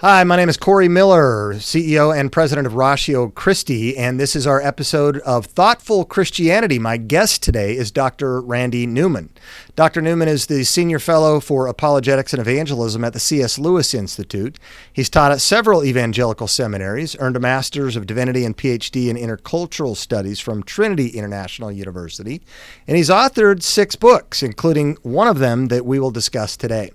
Hi, my name is Corey Miller, CEO and president of Ratio Christi, and this is our episode of Thoughtful Christianity. My guest today is Dr. Randy Newman. Dr. Newman is the Senior Fellow for Apologetics and Evangelism at the C.S. Lewis Institute. He's taught at several evangelical seminaries, earned a Master's of Divinity and PhD in Intercultural Studies from Trinity International University, and he's authored 6 books, including one of them that we will discuss today.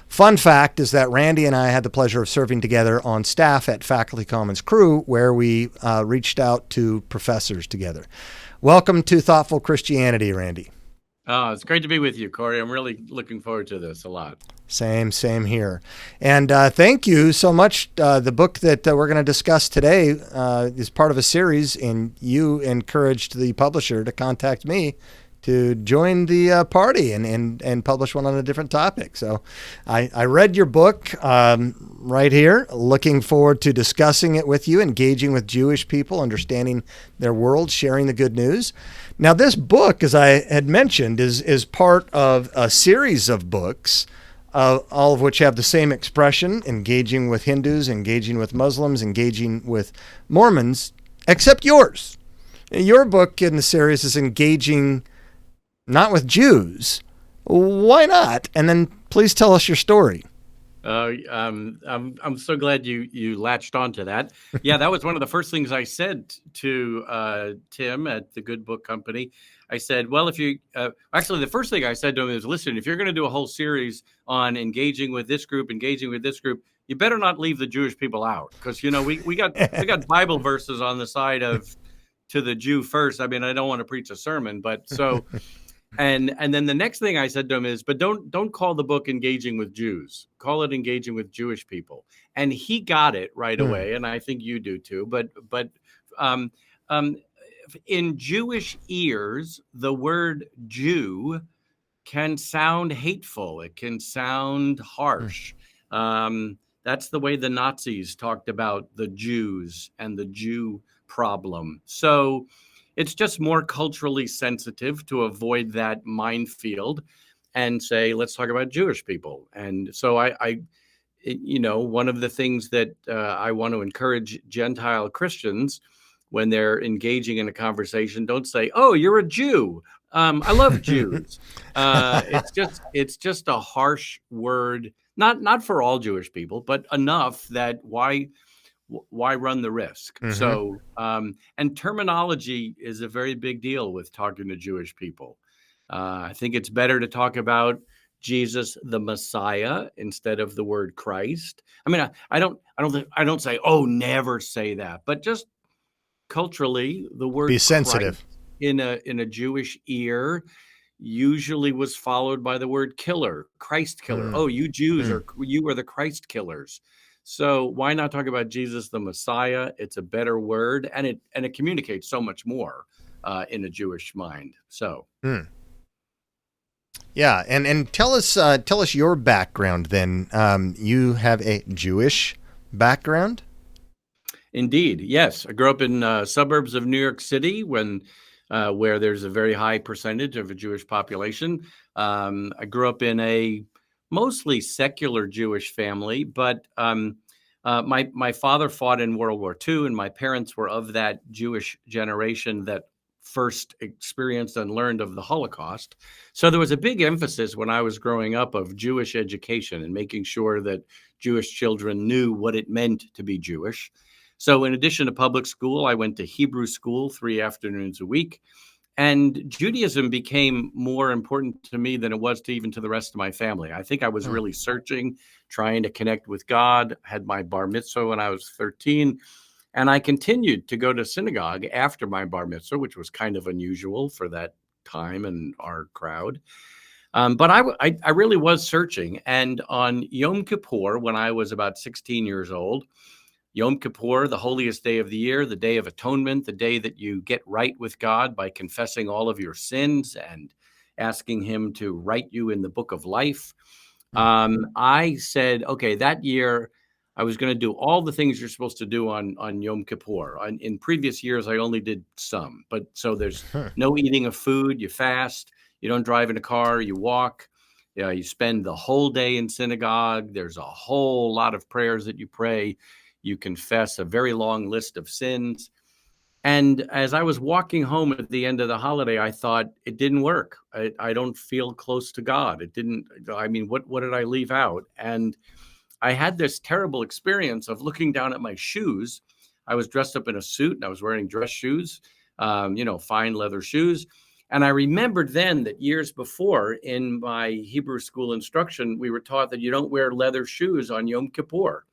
Fun fact is that Randy and I had the pleasure of serving together on staff at Faculty Commons Crew, where we reached out to professors together. Welcome to Thoughtful Christianity, Randy. Oh, it's great to be with you, Corey. I'm really looking forward to this a lot. Same here. And thank you so much. The book that we're going to discuss today is part of a series, and you encouraged the publisher to contact me to join the party and publish one on a different topic. So I read your book right here, looking forward to discussing it with you, engaging with Jewish people, understanding their world, sharing the good news. Now, this book, as I had mentioned, is part of a series of books, all of which have the same expression: engaging with Hindus, engaging with Muslims, engaging with Mormons, except yours. Your book in the series is engaging not with Jews. Why not? And then please tell us your story. I'm so glad you latched onto that. Yeah, that was one of the first things I said to Tim at the Good Book Company. I said, well, if you actually, the first thing I said to him is, listen, if you're going to do a whole series on engaging with this group, you better not leave the Jewish people out, because we got Bible verses on the side of to the Jew first. I mean, I don't want to preach a sermon, but so. And then the next thing I said to him is, but don't call the book Engaging with Jews. Call it Engaging with Jewish People. And he got it right away, and I think you do too. But in Jewish ears, the word Jew can sound hateful. It can sound harsh. That's the way the Nazis talked about the Jews and the Jew problem. So it's just more culturally sensitive to avoid that minefield and say, let's talk about Jewish people. And so I one of the things that I want to encourage Gentile Christians when they're engaging in a conversation, don't say, oh, you're a Jew. I love Jews. It's just a harsh word, not for all Jewish people, but enough that why run the risk? Mm-hmm. So, and terminology is a very big deal with talking to Jewish people. I think it's better to talk about Jesus, the Messiah, instead of the word Christ. I mean, I don't say, oh, never say that, but just culturally, the word be sensitive Christ in a Jewish ear usually was followed by the word killer, Christ killer. Oh, you Jews you are the Christ killers. So why not talk about Jesus, the Messiah? It's a better word, and it communicates so much more in a Jewish mind. So, yeah, and tell us your background. Then you have a Jewish background. Indeed, yes. I grew up in suburbs of New York City, where there's a very high percentage of a Jewish population. I grew up in a mostly secular Jewish family, but my father fought in World War II, and my parents were of that Jewish generation that first experienced and learned of the Holocaust. So there was a big emphasis when I was growing up of Jewish education and making sure that Jewish children knew what it meant to be Jewish. So in addition to public school, I went to Hebrew school 3 afternoons a week. And Judaism became more important to me than it was to the rest of my family. I think I was really searching, trying to connect with God. I had my bar mitzvah when I was 13. And I continued to go to synagogue after my bar mitzvah, which was kind of unusual for that time and our crowd. But I really was searching. And on Yom Kippur, when I was about 16 years old, Yom Kippur, the holiest day of the year, the Day of Atonement, the day that you get right with God by confessing all of your sins and asking him to write you in the book of life. I said, okay, that year I was going to do all the things you're supposed to do on Yom Kippur. In previous years, I only did some. But so there's no eating of food, you fast, you don't drive in a car, you walk. You spend the whole day in synagogue. There's a whole lot of prayers that you pray. You confess a very long list of sins. And as I was walking home at the end of the holiday, I thought it didn't work. I don't feel close to God. It didn't. I mean, what did I leave out? And I had this terrible experience of looking down at my shoes. I was dressed up in a suit and I was wearing dress shoes, fine leather shoes. And I remembered then that years before in my Hebrew school instruction, we were taught that you don't wear leather shoes on Yom Kippur.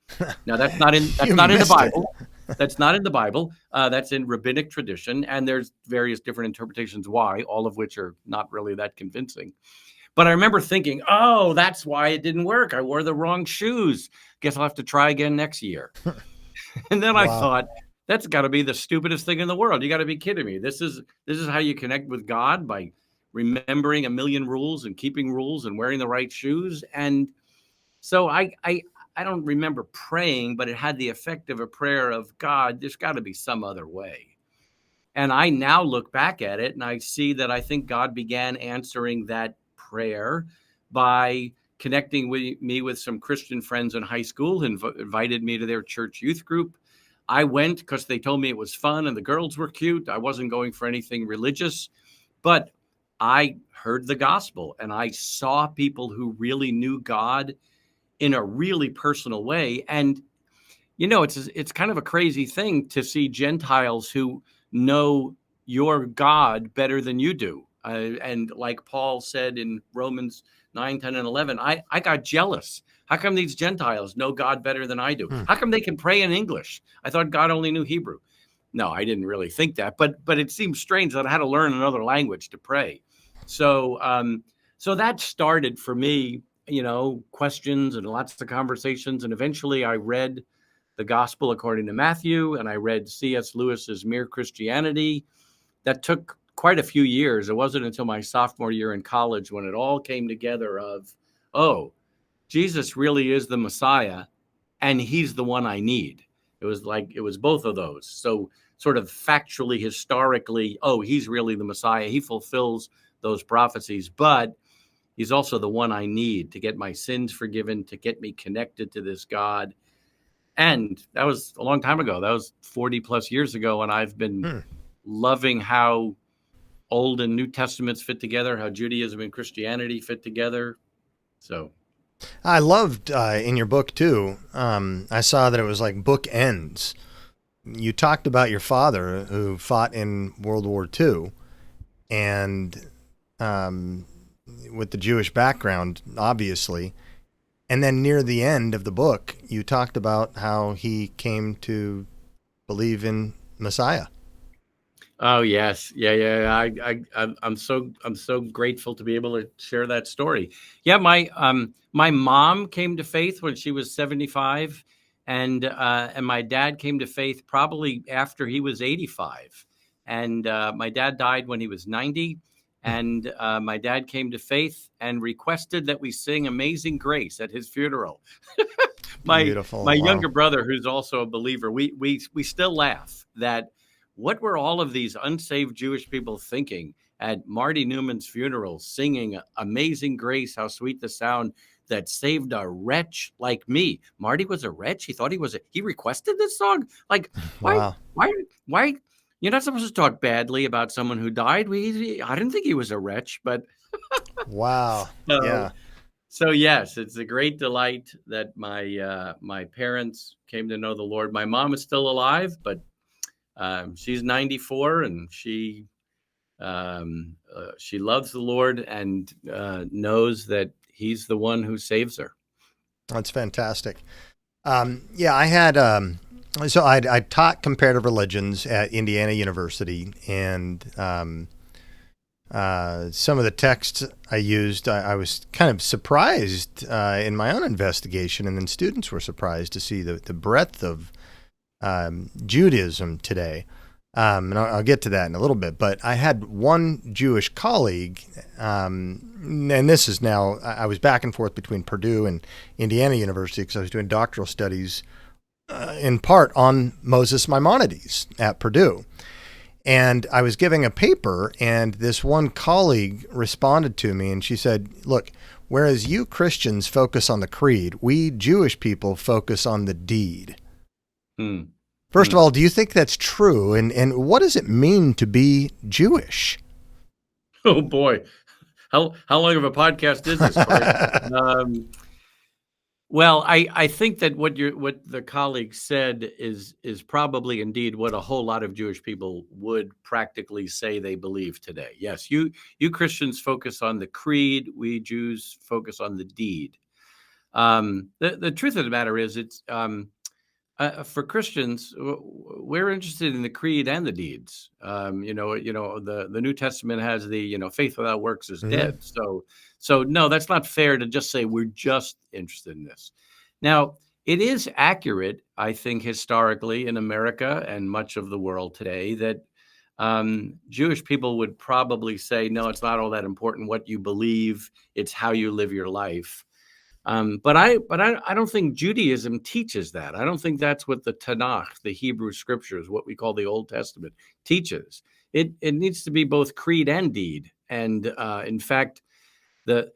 Now that's not in the Bible. That's not in the Bible. That's in rabbinic tradition, and there's various different interpretations why, all of which are not really that convincing. But I remember thinking, oh, that's why it didn't work. I wore the wrong shoes. Guess I'll have to try again next year. And then I thought, that's got to be the stupidest thing in the world. You got to be kidding me. This is how you connect with God, by remembering a million rules and keeping rules and wearing the right shoes. And so I don't remember praying, but it had the effect of a prayer of, God, there's got to be some other way. And I now look back at it and I see that I think God began answering that prayer by connecting me with some Christian friends in high school who invited me to their church youth group. I went because they told me it was fun and the girls were cute. I wasn't going for anything religious, but I heard the gospel and I saw people who really knew God in a really personal way. And, it's kind of a crazy thing to see Gentiles who know your God better than you do. And like Paul said in Romans 9, 10, and 11, I got jealous. How come these Gentiles know God better than I do? How come they can pray in English? I thought God only knew Hebrew. No, I didn't really think that, but it seems strange that I had to learn another language to pray. So that started for me, questions and lots of conversations. And eventually I read the Gospel according to Matthew, and I read C.S. Lewis's Mere Christianity. That took quite a few years. It wasn't until my sophomore year in college when it all came together of, oh, Jesus really is the Messiah, and he's the one I need. It was both of those. So sort of factually, historically, oh, he's really the Messiah. He fulfills those prophecies, but he's also the one I need to get my sins forgiven, to get me connected to this God. And that was a long time ago. That was 40 plus years ago. And I've been loving how Old and New Testaments fit together, how Judaism and Christianity fit together. So I loved in your book too. I saw that it was like bookends. You talked about your father who fought in World War II, and with the Jewish background, obviously. And then near the end of the book, you talked about how he came to believe in Messiah. Oh yes, yeah. I'm so grateful to be able to share that story. Yeah, my mom came to faith when she was 75, and my dad came to faith probably after he was 85, and my dad died when he was 90. And my dad came to faith and requested that we sing Amazing Grace at his funeral. Beautiful. My Wow. younger brother, who's also a believer, we still laugh that what were all of these unsaved Jewish people thinking at Marty Newman's funeral, singing Amazing Grace, how sweet the sound that saved a wretch like me. Marty was a wretch. He thought he requested this song. Like, Wow. why? You're not supposed to talk badly about someone who died. I didn't think he was a wretch, but Wow. Yeah. So yes, it's a great delight that my parents came to know the Lord. My mom is still alive, but she's 94, and she loves the Lord and knows that he's the one who saves her. That's fantastic. Yeah, I had so I taught comparative religions at Indiana University, and some of the texts I used, I was kind of surprised in my own investigation, and then students were surprised to see the breadth of Judaism today. And I'll get to that in a little bit, but I had one Jewish colleague, and this is now, I was back and forth between Purdue and Indiana University because I was doing doctoral studies in part on Moses Maimonides at Purdue. And I was giving a paper, and this one colleague responded to me, and she said, look, whereas you Christians focus on the creed, we Jewish people focus on the deed. Hmm. First of all, do you think that's true? And what does it mean to be Jewish? Oh boy, how long of a podcast is this, Corey? Well, I think that what the colleague said is probably indeed what a whole lot of Jewish people would practically say they believe today. Yes, you Christians focus on the creed, we Jews focus on the deed. The truth of the matter is, it's for Christians, we're interested in the creed and the deeds. The New Testament has the faith without works is dead. So no, that's not fair to just say we're just interested in this. Now, it is accurate, I think, historically in America and much of the world today that Jewish people would probably say, no, it's not all that important what you believe; it's how you live your life. But I don't think Judaism teaches that. I don't think that's what the Tanakh, the Hebrew Scriptures, what we call the Old Testament, teaches. It needs to be both creed and deed. And in fact, the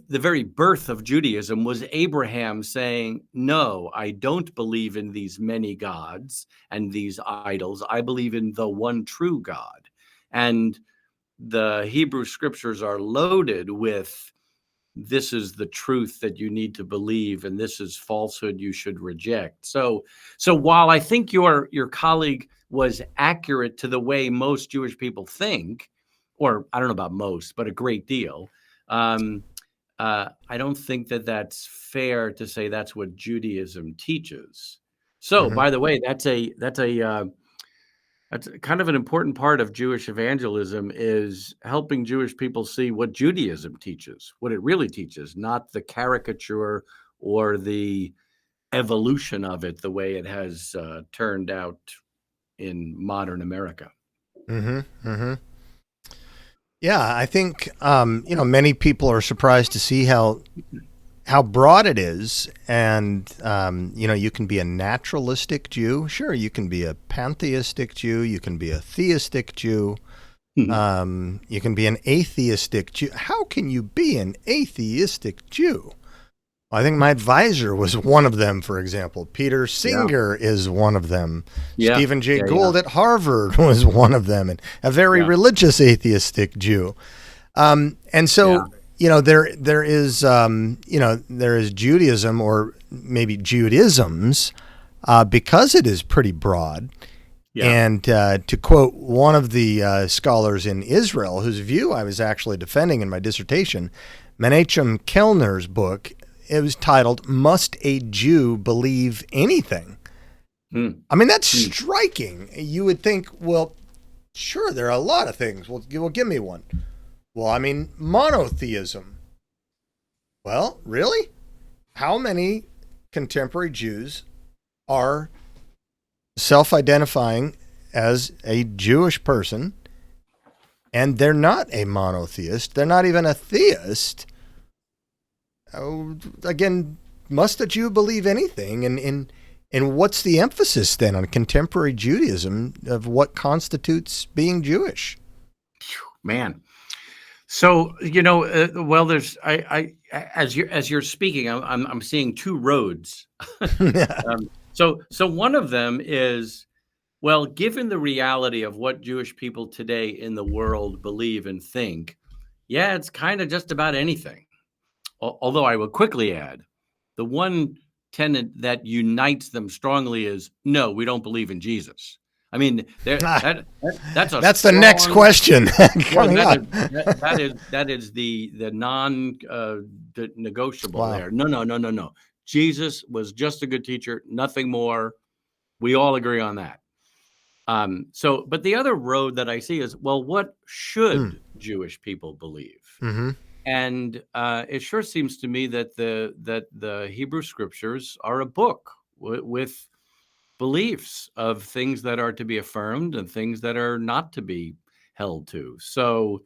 very birth of Judaism was Abraham saying, "No, I don't believe in these many gods and these idols. I believe in the one true God." And the Hebrew Scriptures are loaded with, this is the truth that you need to believe, and this is falsehood you should reject. So while I think your colleague was accurate to the way most Jewish people think, or I don't know about most, but a great deal, I don't think that that's fair to say that's what Judaism teaches. So, by the way, that's kind of an important part of Jewish evangelism, is helping Jewish people see what Judaism teaches, what it really teaches, not the caricature or the evolution of it the way it has turned out in modern America. Yeah, I think many people are surprised to see how broad it is, and you can be a naturalistic Jew. Sure, you can be a pantheistic Jew. You can be a theistic Jew. You can be an atheistic Jew. How can you be an atheistic Jew? I think my advisor was one of them, for example. Peter Singer is one of them. Stephen Jay Gould at Harvard was one of them, and a very religious atheistic Jew. And so, there is Judaism, or maybe Judaisms, because it is pretty broad. And to quote one of the scholars in Israel, whose view I was actually defending in my dissertation, Menachem Kellner's book, it was titled, "Must a Jew Believe Anything?" I mean, that's striking. You would think, well, sure, there are a lot of things. Well, give me one. Well, I mean, monotheism. Well, really? How many contemporary Jews are self-identifying as a Jewish person, and they're not a monotheist? They're not even a theist. Again, must a Jew believe anything? And what's the emphasis then on contemporary Judaism of what constitutes being Jewish? Man, so well, there's as you're speaking, I'm seeing two roads. So one of them is, well, given the reality of what Jewish people today in the world believe and think, yeah, it's kind of just about anything. Although I will quickly add, the one tenet that unites them strongly is, no, we don't believe in Jesus. I mean, that's the next question. That is the non-negotiable there. No. Jesus was just a good teacher, nothing more. We all agree on that. But the other road that I see is, well, what should Jewish people believe? And it sure seems to me that the Hebrew Scriptures are a book with beliefs of things that are to be affirmed and things that are not to be held to. So,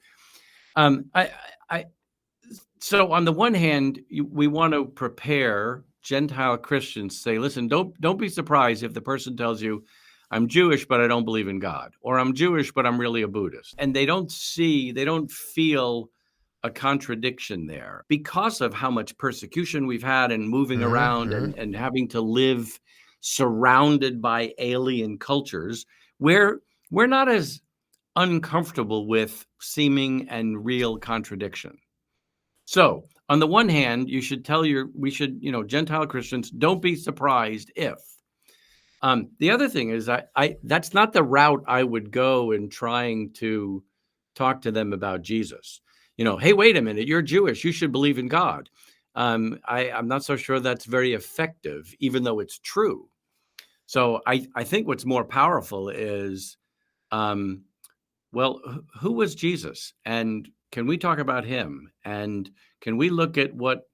so on the one hand, we want to prepare Gentile Christians to say, listen, don't be surprised if the person tells you, I'm Jewish, but I don't believe in God, or I'm Jewish, but I'm really a Buddhist. And they don't feel a contradiction there because of how much persecution we've had and moving around and having to live surrounded by alien cultures where we're not as uncomfortable with seeming and real contradiction. So on the one hand, Gentile Christians, don't be surprised if. The other thing is that's not the route I would go in trying to talk to them about Jesus. Hey, wait a minute, you're Jewish, you should believe in God. I'm not so sure that's very effective, even though it's true. So I think what's more powerful is, who was Jesus? And can we talk about him? And can we look at what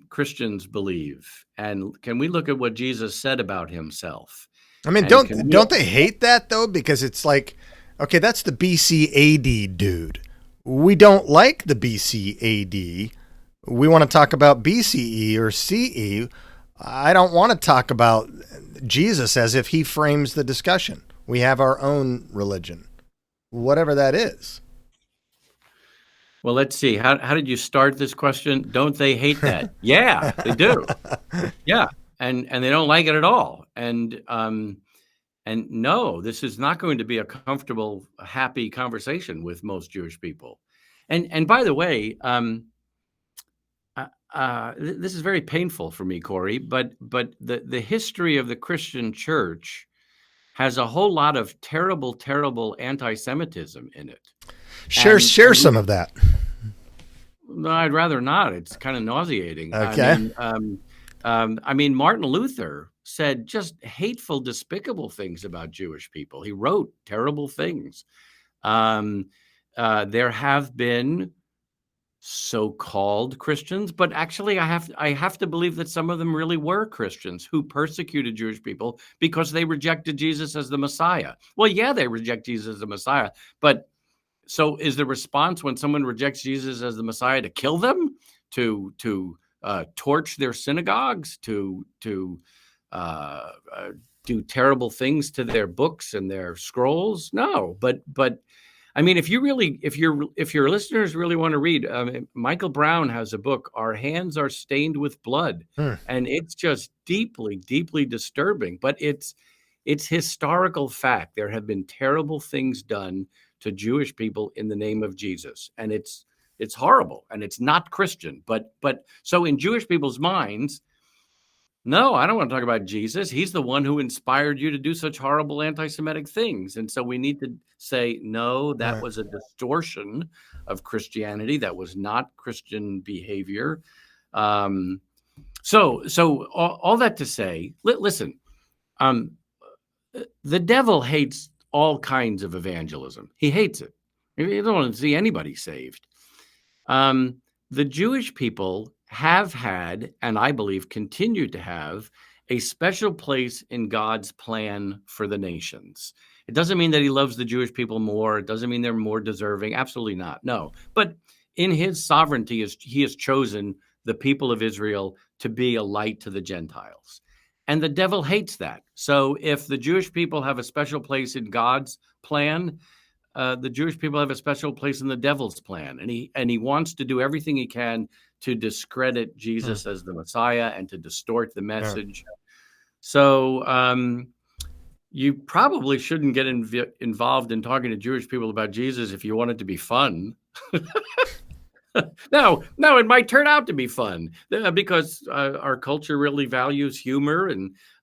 Christians believe? And can we look at what Jesus said about himself? I mean, don't they hate that though? Because it's like, okay, that's the BC AD dude. We don't like the BC AD. We want to talk about BCE or CE. I don't want to talk about Jesus as if he frames the discussion. We have our own religion, whatever that is. Well, let's see. How did you start this question? Don't they hate that? Yeah, they do. Yeah, and they don't like it at all. And no, this is not going to be a comfortable, happy conversation with most Jewish people. And by the way, this is very painful for me, Corey. But the history of the Christian church has a whole lot of terrible, terrible anti-Semitism in it. Share some of that. No, I'd rather not. It's kind of nauseating. Okay. I mean, Martin Luther said just hateful, despicable things about Jewish people. He wrote terrible things. There have been so-called Christians, but actually I have to believe that some of them really were Christians who persecuted Jewish people because they rejected Jesus as the Messiah. Well, yeah, they reject Jesus as the Messiah, but so is the response when someone rejects Jesus as the Messiah to kill them, to torch their synagogues, to do terrible things to their books and their scrolls? No, but I mean, if your listeners really want to read, Michael Brown has a book, Our Hands Are Stained with Blood, and it's just deeply, deeply disturbing. But it's historical fact. There have been terrible things done to Jewish people in the name of Jesus, and it's horrible, and it's not Christian. But so in Jewish people's minds, no, I don't want to talk about Jesus. He's the one who inspired you to do such horrible anti-Semitic things. And so we need to say, no, that was a distortion of Christianity. That was not Christian behavior. So all that to say, listen, the devil hates all kinds of evangelism. He hates it. He doesn't want to see anybody saved. The Jewish people have had, and I believe continue to have, a special place in God's plan for the nations. It doesn't mean that he loves the Jewish people more. It doesn't mean they're more deserving. Absolutely not. No. But in his sovereignty, he has chosen the people of Israel to be a light to the Gentiles. And the devil hates that. So if the Jewish people have a special place in God's plan, the Jewish people have a special place in the devil's plan. And he wants to do everything he can to discredit Jesus as the Messiah and to distort the message. So you probably shouldn't get involved in talking to Jewish people about Jesus if you want it to be fun. No, it might turn out to be fun because our culture really values humor,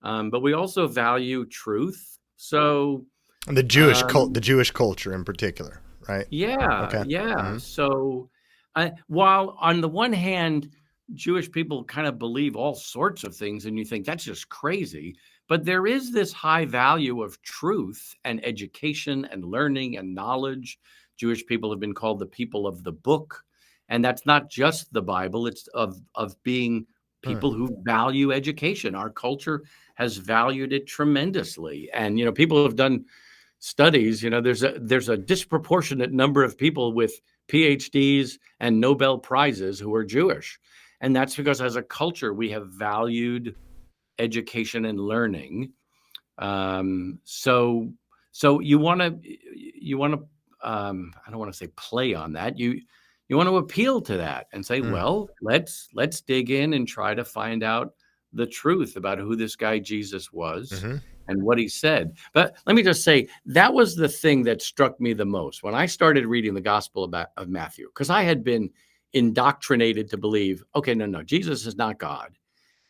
but we also value truth. So, and the Jewish culture in particular, right? Yeah, okay. Yeah. So, while on the one hand, Jewish people kind of believe all sorts of things, and you think that's just crazy, but there is this high value of truth and education and learning and knowledge. Jewish people have been called the people of the book. And that's not just the Bible. It's of being people who value education. Our culture has valued it tremendously. And, people have done studies, there's a disproportionate number of people with PhDs and Nobel Prizes who are Jewish. And that's because as a culture, we have valued education and learning. So you want to I don't want to say play on that. You want to appeal to that and say, Mm. well, let's dig in and try to find out the truth about who this guy Jesus was Mm-hmm. and what he said. But let me just say, that was the thing that struck me the most when I started reading the Gospel of Matthew, because I had been indoctrinated to believe, okay, no, Jesus is not God.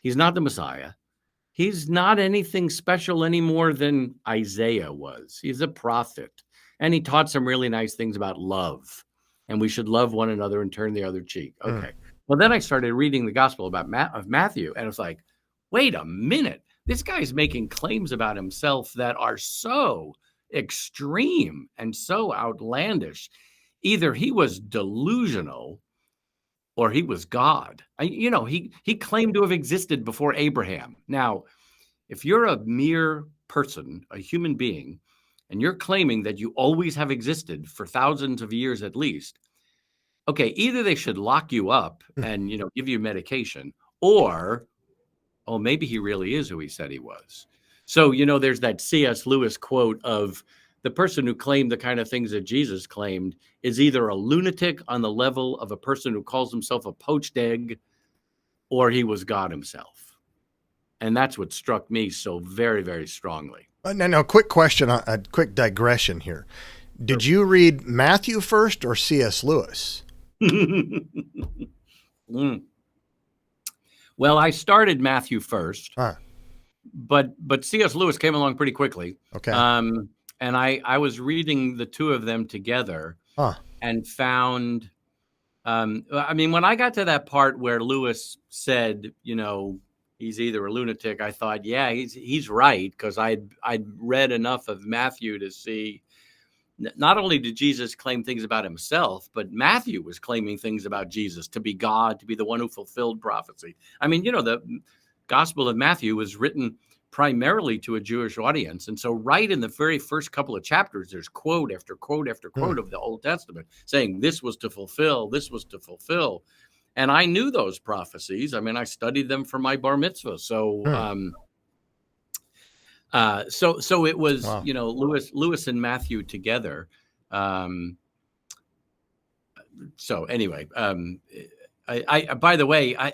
He's not the Messiah. He's not anything special any more than Isaiah was. He's a prophet. And he taught some really nice things about love. And we should love one another and turn the other cheek. Mm. Okay. Well, then I started reading the Gospel of Matthew, and it's like, wait a minute. This guy's making claims about himself that are so extreme and so outlandish. Either he was delusional or he was God. He claimed to have existed before Abraham. Now, if you're a mere person, a human being, and you're claiming that you always have existed for thousands of years at least, okay, either they should lock you up and, give you medication, or, oh, maybe he really is who he said he was. So, there's that C.S. Lewis quote of the person who claimed the kind of things that Jesus claimed is either a lunatic on the level of a person who calls himself a poached egg, or he was God himself. And that's what struck me so very, very strongly. No, quick question, a quick digression here. Did you read Matthew first or C.S. Lewis? Well, I started Matthew first, Huh. but C.S. Lewis came along pretty quickly. Okay. And I was reading the two of them together and found, when I got to that part where Lewis said, he's either a lunatic, I thought, yeah, he's right, because I'd read enough of Matthew to see not only did Jesus claim things about himself, but Matthew was claiming things about Jesus, to be God, to be the one who fulfilled prophecy. The Gospel of Matthew was written primarily to a Jewish audience. And so right in the very first couple of chapters, there's quote after quote after quote of the Old Testament saying this was to fulfill, this was to fulfill. And I knew those prophecies. I studied them for my bar mitzvah. So, so it was, Wow. Lewis and Matthew together. So anyway, I by the way, I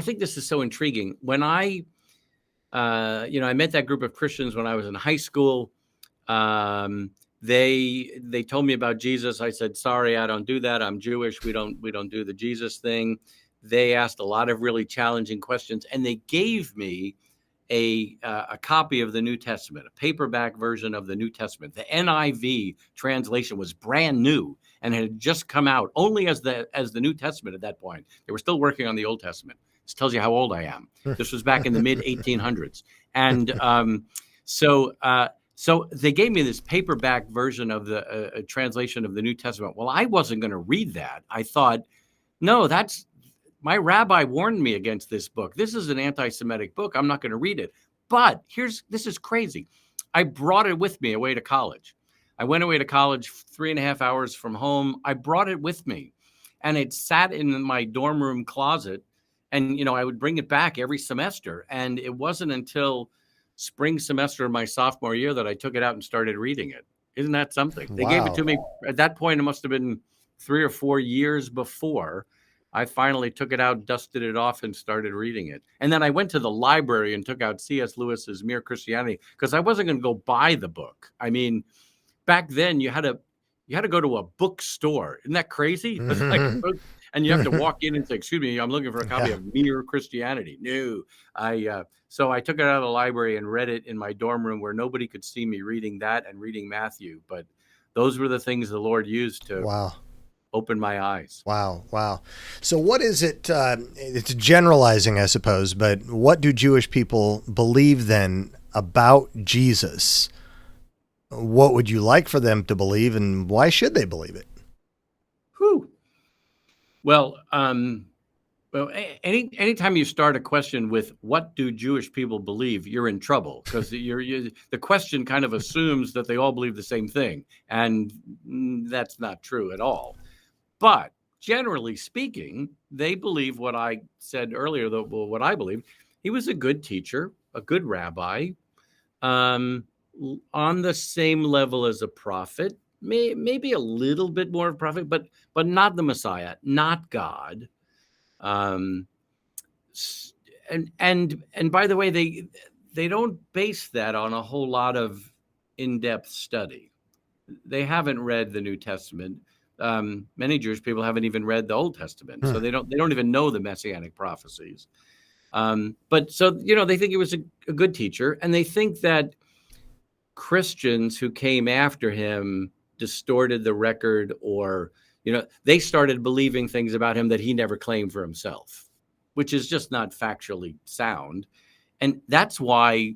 think this is so intriguing. When I met that group of Christians when I was in high school. They told me about Jesus. I said, sorry, I don't do that. I'm Jewish. We don't do the Jesus thing. They asked a lot of really challenging questions, and they gave me a copy of the New Testament, a paperback version of the New Testament. The NIV translation was brand new and had just come out only as the New Testament at that point. They were still working on the Old Testament. This tells you how old I am. This was back in the mid 1800s. And so they gave me this paperback version of the translation of the New Testament. Well, I wasn't going to read that. I thought, no, my rabbi warned me against this book. This is an anti-Semitic book. I'm not going to read it. But this is crazy. I brought it with me away to college. I went away to college 3.5 hours from home. I brought it with me, and it sat in my dorm room closet. And, I would bring it back every semester. And it wasn't until spring semester of my sophomore year that I took it out and started reading it. Isn't that something? They gave it to me at that point. It must have been 3 or 4 years before I finally took it out, dusted it off, and started reading it. And then I went to the library and took out C.S. Lewis's Mere Christianity, because I wasn't going to go buy the book. Back then you had to go to a bookstore. Isn't that crazy? It was like, and you have to walk in and say, excuse me, I'm looking for a copy of Mere Christianity. No, so I took it out of the library and read it in my dorm room where nobody could see me reading that and reading Matthew. But those were the things the Lord used to open my eyes. Wow. So what is it? It's generalizing, I suppose, but what do Jewish people believe then about Jesus? What would you like for them to believe, and why should they believe it? Well, anytime you start a question with "What do Jewish people believe?" you're in trouble, because the question kind of assumes that they all believe the same thing, and that's not true at all. But generally speaking, they believe what I said earlier. What I believe, he was a good teacher, a good rabbi, um, on the same level as a prophet, maybe a little bit more of a prophet, but not the Messiah, not God. Um, and by the way, they don't base that on a whole lot of in-depth study. They haven't read the New Testament. Many Jewish people haven't even read the Old Testament, so they don't even know the messianic prophecies. But so they think he was a good teacher, and they think that Christians who came after him distorted the record, or they started believing things about him that he never claimed for himself, which is just not factually sound. And that's why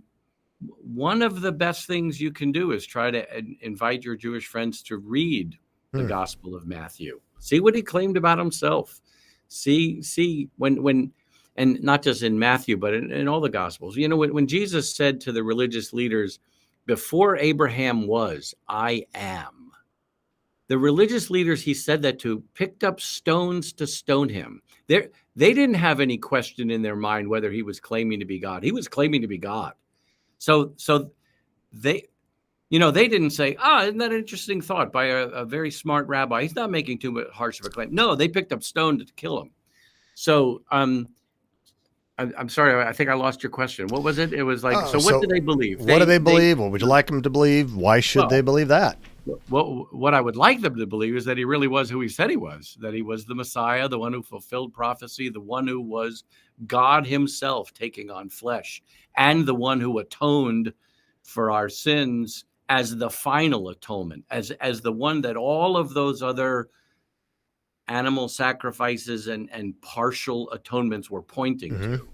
one of the best things you can do is try to invite your Jewish friends to read the Gospel of Matthew. See what he claimed about himself. See when and not just in Matthew, but in all the Gospels. When Jesus said to the religious leaders, "Before Abraham was, I am." The religious leaders he said that to picked up stones to stone him. They didn't have any question in their mind whether he was claiming to be God. He was claiming to be God. So they, they didn't say, isn't that an interesting thought by a very smart rabbi? He's not making too harsh of a claim. No, they picked up stone to kill him. So I'm sorry, I think I lost your question. What was it? It was like, so what do they believe? What do they believe? What would you like them to believe? Why should they believe that? What I would like them to believe is that he really was who he said he was, that he was the Messiah, the one who fulfilled prophecy, the one who was God himself taking on flesh, and the one who atoned for our sins as the final atonement, as the one that all of those other animal sacrifices and partial atonements were pointing to.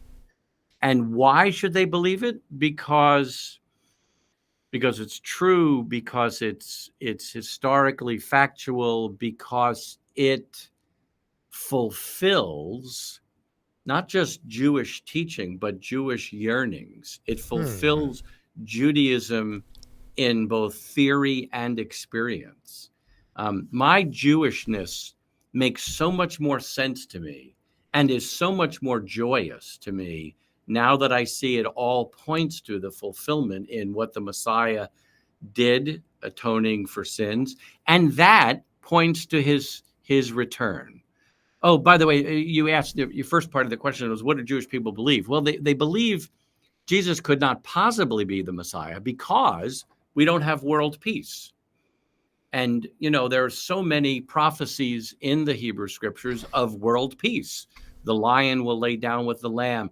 And why should they believe it? Because it's true, because it's historically factual, because it fulfills not just Jewish teaching, but Jewish yearnings. It fulfills Judaism in both theory and experience. My Jewishness makes so much more sense to me and is so much more joyous to me now that I see it all points to the fulfillment in what the Messiah did, atoning for sins, and that points to his return. Oh, by the way, you asked, your first part of the question was, what do Jewish people believe? Well, they believe Jesus could not possibly be the Messiah because we don't have world peace. And, there are so many prophecies in the Hebrew scriptures of world peace. The lion will lay down with the lamb.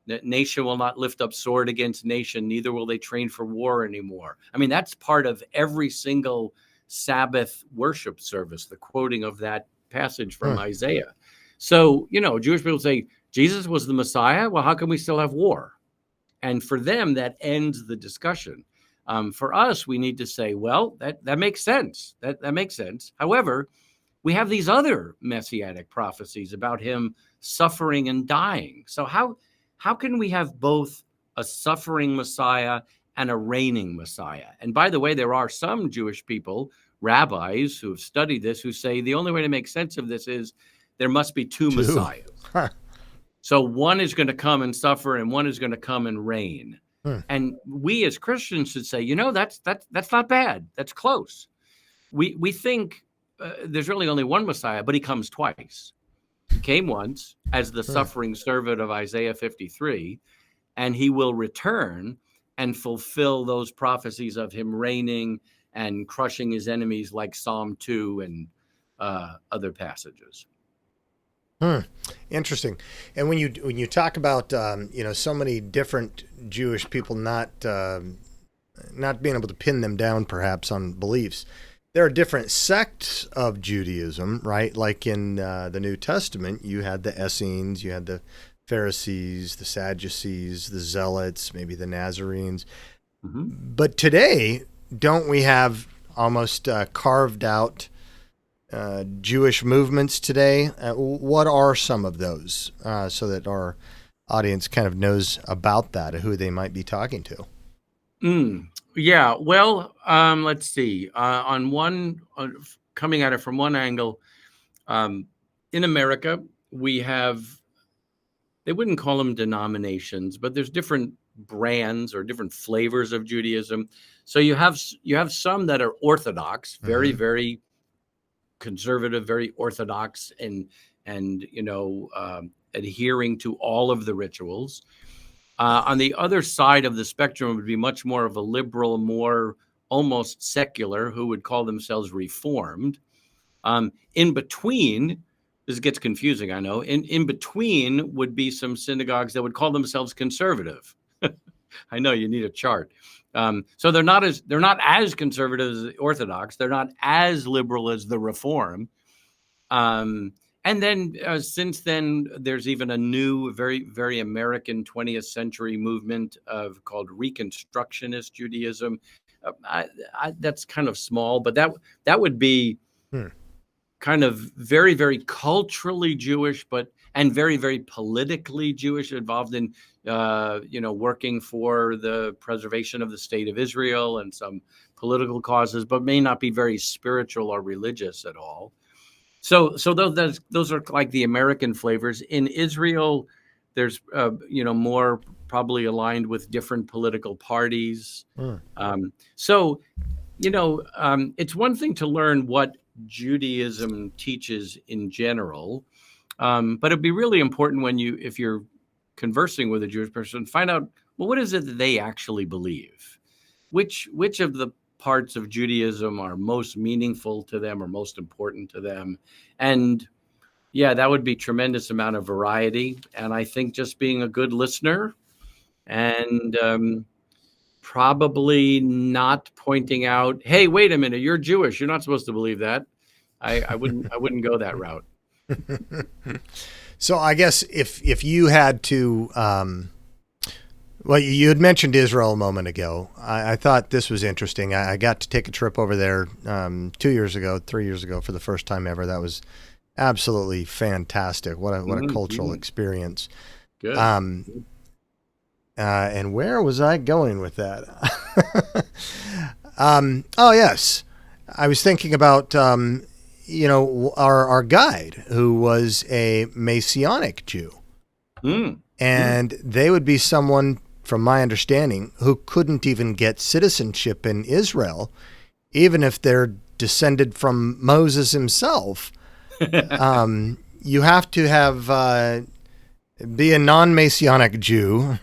Nation will not lift up sword against nation, neither will they train for war anymore. I mean, that's part of every single Sabbath worship service, the quoting of that passage from Isaiah. So, Jewish people say, Jesus was the Messiah. Well, how can we still have war? And for them, that ends the discussion. For us, we need to say, well, that makes sense. That makes sense. However, we have these other messianic prophecies about him suffering and dying. So how can we have both a suffering Messiah and a reigning Messiah? And by the way, there are some Jewish people, rabbis who have studied this, who say the only way to make sense of this is there must be two Messiahs. So one is going to come and suffer, and one is going to come and reign. And we as Christians should say, that's not bad. That's close. We think there's really only one Messiah, but he comes twice. He came once as the suffering servant of Isaiah 53, and he will return and fulfill those prophecies of him reigning and crushing his enemies, like Psalm 2 and other passages. Interesting. And when you talk about so many different Jewish people not being able to pin them down perhaps on beliefs, there are different sects of Judaism, right? Like in the New Testament, you had the Essenes, you had the Pharisees, the Sadducees, the Zealots, maybe the Nazarenes. But today, don't we have almost carved out Jewish movements today? What are some of those, so that our audience kind of knows about that and who they might be talking to? Yeah, well, let's see. Coming at it from one angle, in America, we have, they wouldn't call them denominations, but there's different brands or different flavors of Judaism. So you have some that are orthodox, very, very conservative, very orthodox, and adhering to all of the rituals. On the other side of the spectrum would be much more of a liberal, more almost secular, who would call themselves Reformed. In between, this gets confusing, I know. In between would be some synagogues that would call themselves conservative. I know you need a chart. So they're not as conservative as the Orthodox. They're not as liberal as the Reform. And then since then, there's even a new, very, very American 20th century movement called Reconstructionist Judaism. That's kind of small, but that would be kind of very, very culturally Jewish, and very, very politically Jewish, involved in working for the preservation of the state of Israel and some political causes, but may not be very spiritual or religious at all. So those are like the American flavors. In Israel, there's more probably aligned with different political parties. So it's one thing to learn what Judaism teaches in general, but it'd be really important if you're conversing with a Jewish person, find out, well, what is it that they actually believe? Which of the parts of Judaism are most meaningful to them or most important to them? And yeah, that would be tremendous amount of variety. And I think just being a good listener and probably not pointing out, hey, wait a minute, you're Jewish, you're not supposed to believe that. I wouldn't go that route. So I guess if you had to, well, you had mentioned Israel a moment ago. I thought this was interesting. I got to take a trip over there 3 years ago for the first time ever. That was absolutely fantastic. What a cultural experience. Good. And where was I going with that? Oh, yes. I was thinking about, our guide, who was a Messianic Jew. And they would be someone, from my understanding, who couldn't even get citizenship in Israel, even if they're descended from Moses himself. You have to have be a non-Messianic Jew,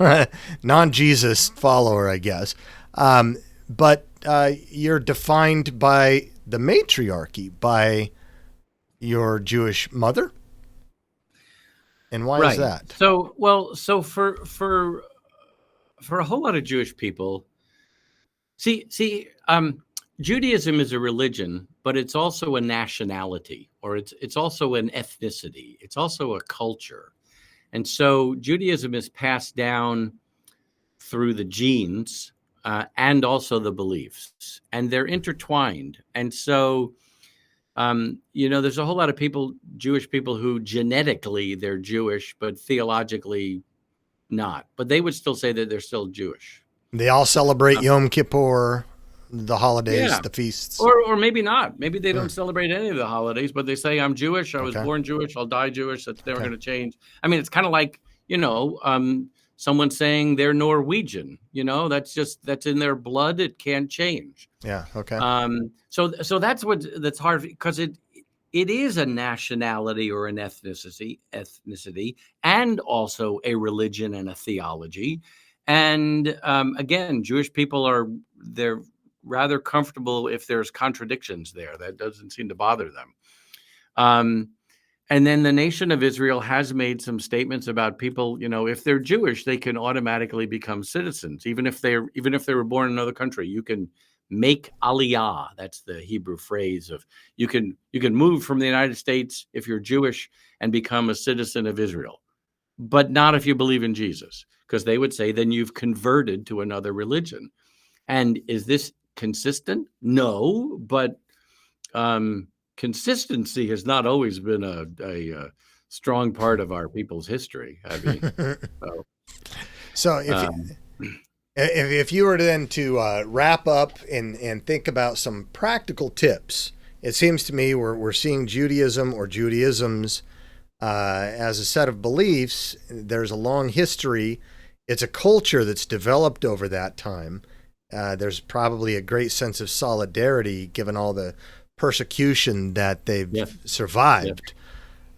non-Jesus follower, I guess. But you're defined by the matriarchy, by your Jewish mother. And why is that? So for a whole lot of Jewish people, Judaism is a religion, but it's also a nationality, or it's also an ethnicity. It's also a culture. And so Judaism is passed down through the genes and also the beliefs, and they're intertwined. And so, there's a whole lot of Jewish people who genetically they're Jewish, but theologically not. But they would still say that they're still Jewish. They all celebrate Yom Kippur, the holidays, the feasts. Or maybe not. Maybe they don't celebrate any of the holidays, but they say, I'm Jewish. I was born Jewish. I'll die Jewish. That's never going to change. I mean, it's kind of like, someone saying they're Norwegian. That's in their blood. It can't change. Yeah. Okay. So that's hard, because it is a nationality or an ethnicity, and also a religion and a theology. And again, Jewish people they're rather comfortable if there's contradictions there. That doesn't seem to bother them. And then the nation of Israel has made some statements about people, if they're Jewish, they can automatically become citizens, even if they were born in another country. You can make aliyah. That's the Hebrew phrase of you can move from the United States if you're Jewish and become a citizen of Israel, but not if you believe in Jesus, because they would say then you've converted to another religion. And is this consistent? No, but consistency has not always been a strong part of our people's history. I mean, so if you were then to wrap up and think about some practical tips, it seems to me we're seeing Judaism or Judaisms as a set of beliefs. There's a long history, It's a culture that's developed over that time. There's probably a great sense of solidarity given all the persecution that they've Yes. survived.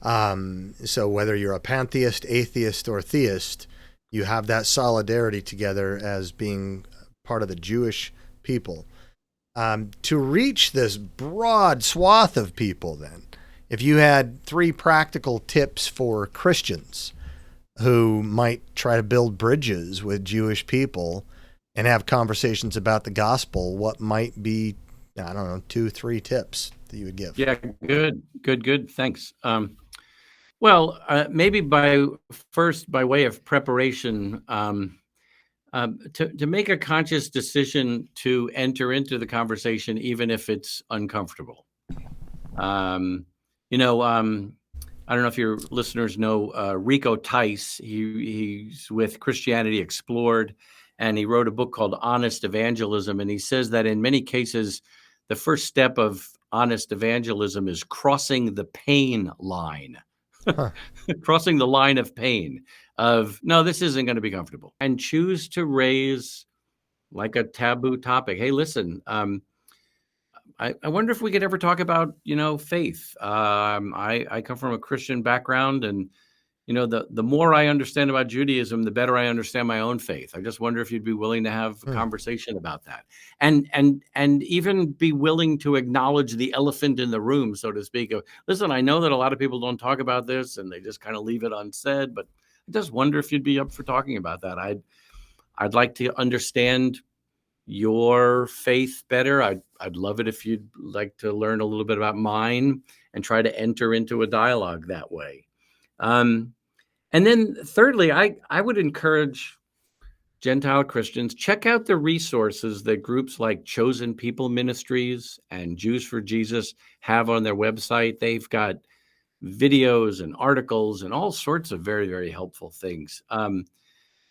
So whether you're a pantheist, atheist, or theist, you have that solidarity together as being part of the Jewish people. To reach this broad swath of people, then, if you had 3 practical tips for Christians who might try to build bridges with Jewish people and have conversations about the gospel, what might be, I don't know, 2, 3 tips that you would give? Yeah, good. Thanks. Well, maybe by way of preparation, to make a conscious decision to enter into the conversation, even if it's uncomfortable. You know, I don't know if your listeners know Rico Tice. He's with Christianity Explored, and he wrote a book called Honest Evangelism. And he says that in many cases, the first step of honest evangelism is crossing the pain line, Huh. crossing the line of pain of, no, this isn't going to be comfortable, and choose to raise like a taboo topic. Hey, listen, I wonder if we could ever talk about, faith. I come from a Christian background, and the more I understand about Judaism, the better I understand my own faith. I just wonder if you'd be willing to have a conversation about that, and even be willing to acknowledge the elephant in the room, so to speak. Of, listen, I know that a lot of people don't talk about this, and they just kind of leave it unsaid, but I just wonder if you'd be up for talking about that. I'd like to understand your faith better. I'd love it if you'd like to learn a little bit about mine and try to enter into a dialogue that way. And then thirdly, I would encourage Gentile Christians, check out the resources that groups like Chosen People Ministries and Jews for Jesus have on their website. They've got videos and articles and all sorts of very, very helpful things.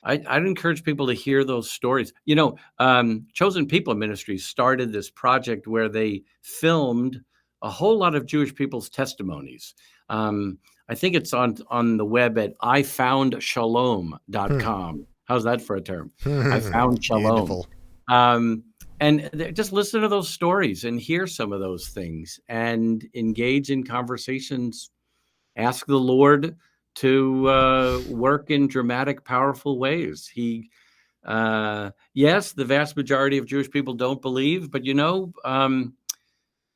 I'd encourage people to hear those stories. Chosen People Ministries started this project where they filmed a whole lot of Jewish people's testimonies. I think it's on the web at ifoundshalom.com. How's that for a term? I found shalom. Beautiful. And just listen to those stories and hear some of those things and engage in conversations. Ask the Lord to work in dramatic, powerful ways. Yes, the vast majority of Jewish people don't believe, but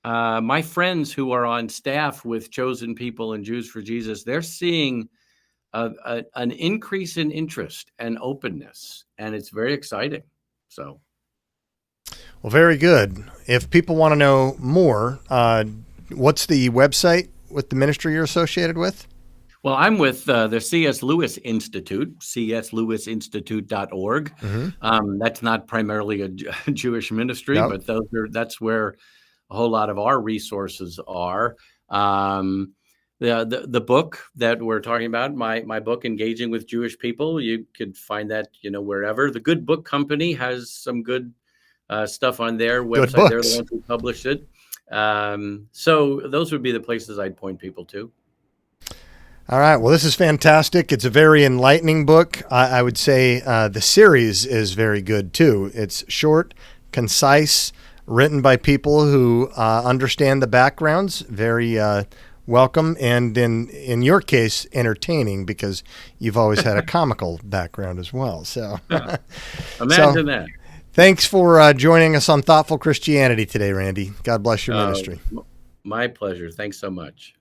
my friends who are on staff with Chosen People and Jews for Jesus, they're seeing an increase in interest and openness, and it's very exciting. So, well, very good. If people want to know more, what's the website with the ministry you're associated with? Well, I'm with the C.S. Lewis Institute, cslewisinstitute.org. Mm-hmm. That's not primarily a Jewish ministry, but that's where a whole lot of our resources are. The book that we're talking about, my book, Engaging with Jewish People, you could find that, wherever. The Good Book Company has some good stuff on their website. They're the ones who published it. So those would be the places I'd point people to. All right. Well, this is fantastic. It's a very enlightening book. I would say the series is very good, too. It's short, concise, written by people who understand the backgrounds, very welcome, and in your case, entertaining, because you've always had a comical background as well. So imagine that. Thanks for joining us on Thoughtful Christianity today, Randy. God bless your ministry. My pleasure. Thanks so much.